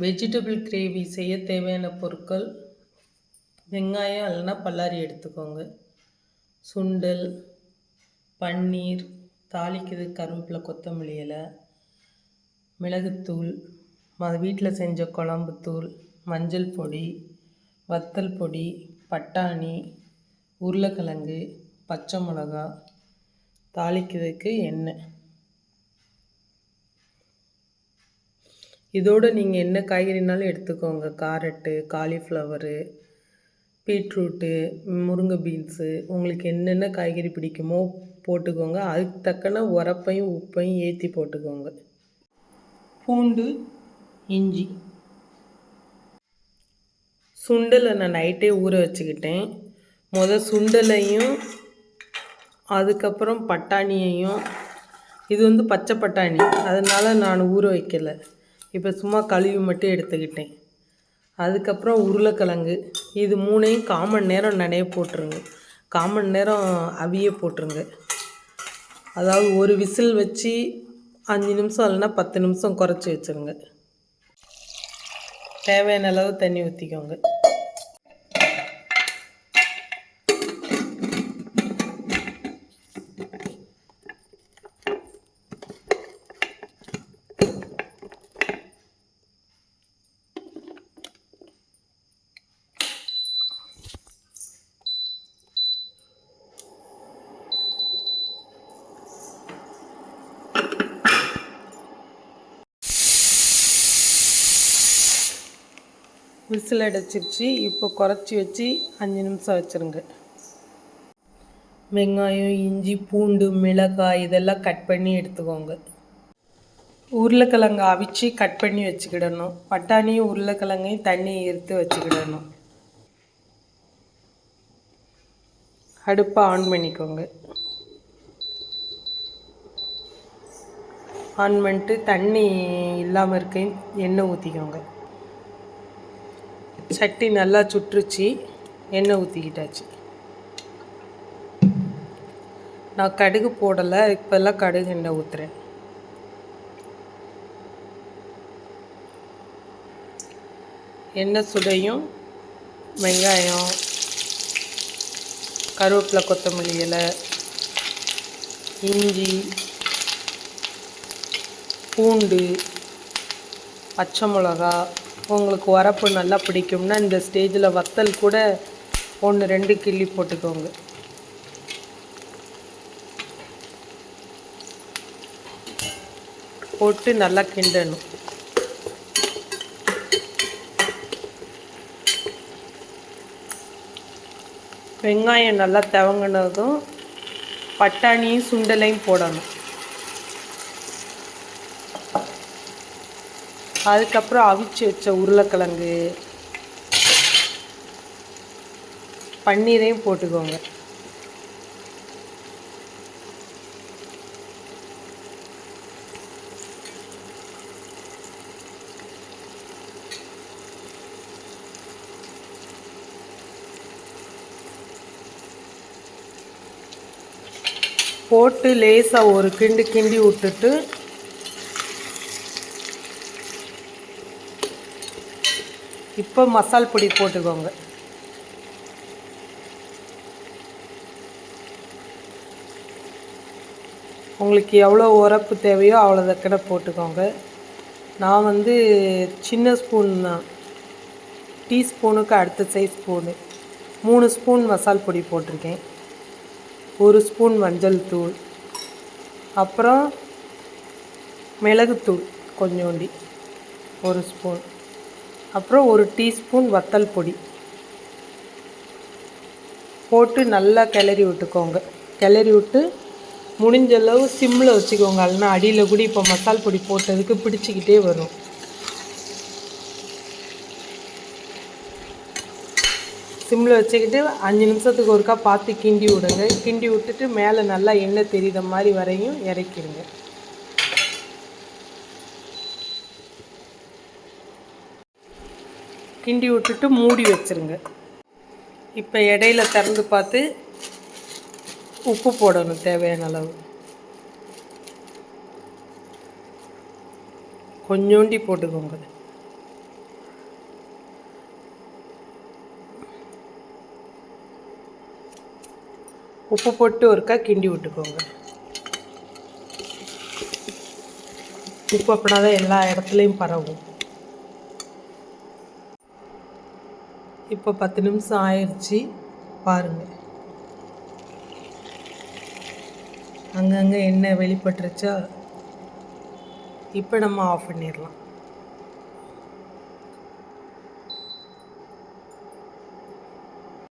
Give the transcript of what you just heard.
Vegetable gravy செய்ய தேவையான பொருட்கள்: வெங்காயம் இல்லைன்னா பல்லாரி எடுத்துக்கோங்க, சுண்டல், பன்னீர், தாளிக்கிறது கருவேப்பிலை, கொத்தமல்லி இலை, மிளகுத்தூள், வீட்டில் செஞ்ச குழம்புத்தூள், மஞ்சள் பொடி, வத்தல் பொடி, பட்டாணி, உருளைக்கிழங்கு, பச்சை மிளகா, தாளிக்கிறதுக்கு எண்ணெய். இதோடு நீங்கள் என்ன காய்கறினாலும் எடுத்துக்கோங்க. கேரட்டு, காலிஃப்ளவரு, பீட்ரூட்டு, முருங்கை பீன்ஸு, உங்களுக்கு என்னென்ன காய்கறி பிடிக்குமோ போட்டுக்கோங்க. அதுக்கு தக்கன உரப்பையும் உப்பையும் ஏற்றி போட்டுக்கோங்க. பூண்டு, இஞ்சி. சுண்டலை நான் நைட்டே ஊற வச்சுக்கிட்டேன். சுண்டலையும் அதுக்கப்புறம் பட்டாணியையும், இது பச்சை பட்டாணி, அதனால் நான் ஊற வைக்கலை. இப்போ சும்மா கழுவி மட்டும் எடுத்துக்கிட்டேன். அதுக்கப்புறம் உருளைக்கிழங்கு, இது மூணையும் 1/4 மணி நேரம் நனைய போட்டுருங்க. 1/4 மணி நேரம் அவிய போட்டுருங்க. அதாவது ஒரு விசில் வச்சு 5 நிமிஷம் இல்லைன்னா 10 நிமிஷம் குறைச்சி வச்சுருங்க. தேவையான அளவு தண்ணி ஊற்றிக்கோங்க. விசில் அடைச்சிருச்சு. இப்போ குறைச்சி வச்சு 5 நிமிஷம் வச்சுருங்க. வெங்காயம், இஞ்சி, பூண்டு, மிளகாய் இதெல்லாம் கட் பண்ணி எடுத்துக்கோங்க. உருளைக்கிழங்கு அவிச்சு கட் பண்ணி வச்சுக்கிடணும். பட்டாணியும் உருளைக்கிழங்கையும் தண்ணி எடுத்து வச்சுக்கிடணும். அடுப்பை ஆன் பண்ணிக்கோங்க. ஆன் பண்ணிட்டு தண்ணி இல்லாமல் இருக்கையும் எண்ணெய் ஊற்றிக்கோங்க. சட்டி நல்லா சுட்டுருச்சு, எண்ணெய் ஊற்றிக்கிட்டாச்சு. நான் கடுகு போடலை, இப்போல்லாம் கடுகு எண்ணெய் ஊற்றுறேன். எண்ணெய் சுடையும் வெங்காயம், கருவேப்பிலை, கொத்தமல்லி இலை, இஞ்சி, பூண்டு, பச்சை மிளகா, உங்களுக்கு உரப்பு நல்லா பிடிக்கும்னா இந்த ஸ்டேஜில் வத்தல் கூட 1-2 கிள்ளி போட்டுக்கோங்க. போட்டு நல்லா கிண்டணும். வெங்காயம் நல்லா தவங்கினதும் பட்டாணியும் சுண்டலையும் போடணும். அதுக்கப்புறம் அவிச்சு வச்ச உருளைக்கிழங்கு, பன்னீரையும் போட்டுக்கோங்க. போட்டு லேசாக ஒரு கிண்டி விட்டுட்டு இப்போ மசால் பொடி போட்டுக்கோங்க. உங்களுக்கு எவ்வளோ உரப்பு தேவையோ அவ்வளோ தக்கன போட்டுக்கோங்க. நான் சின்ன ஸ்பூன் தான், டீஸ்பூனுக்கு அடுத்த சைஸ் ஸ்பூனு 3 ஸ்பூன் மசால் பொடி போட்டிருக்கேன். 1 ஸ்பூன் மஞ்சள் தூள், அப்புறம் மிளகுத்தூள் கொஞ்சோண்டி 1 ஸ்பூன், அப்புறம் 1 டீஸ்பூன் வத்தல் பொடி போட்டு நல்லா கிளறி விட்டுக்கோங்க. கிளறி விட்டு முடிஞ்சளவு சிம்மில் வச்சுக்கோங்க. இல்லைன்னா அடியில் கூட இப்போ மசால் பொடி போட்டதுக்கு பிடிச்சிக்கிட்டே வரும். சிம்மில் வச்சுக்கிட்டு 5 நிமிஷத்துக்கு ஒருக்கா பார்த்து கிண்டி விடுங்க. கிண்டி விட்டுட்டு மேலே நல்லா எண்ணெய் தெரியுற மாதிரி வரையும் இறக்கிடுங்க. கிண்டி விட்டுட்டு மூடி வச்சுருங்க. இப்போ இடையில திறந்து பார்த்து உப்பு போடணும் தேவையான அளவு. கொஞ்சோண்டி போட்டுக்கோங்க. உப்பு போட்டு ஒருக்கா கிண்டி விட்டுக்கோங்க. உப்பு அப்படின்னா தான் எல்லா இடத்துலையும் பரவும். இப்போ 10 நிமிஷம் ஆயிடுச்சு பாருங்கள். அங்கங்கே எண்ணெய் வெளிப்பட்டுருச்சா? இப்போ நம்ம ஆஃப் பண்ணிடலாம்.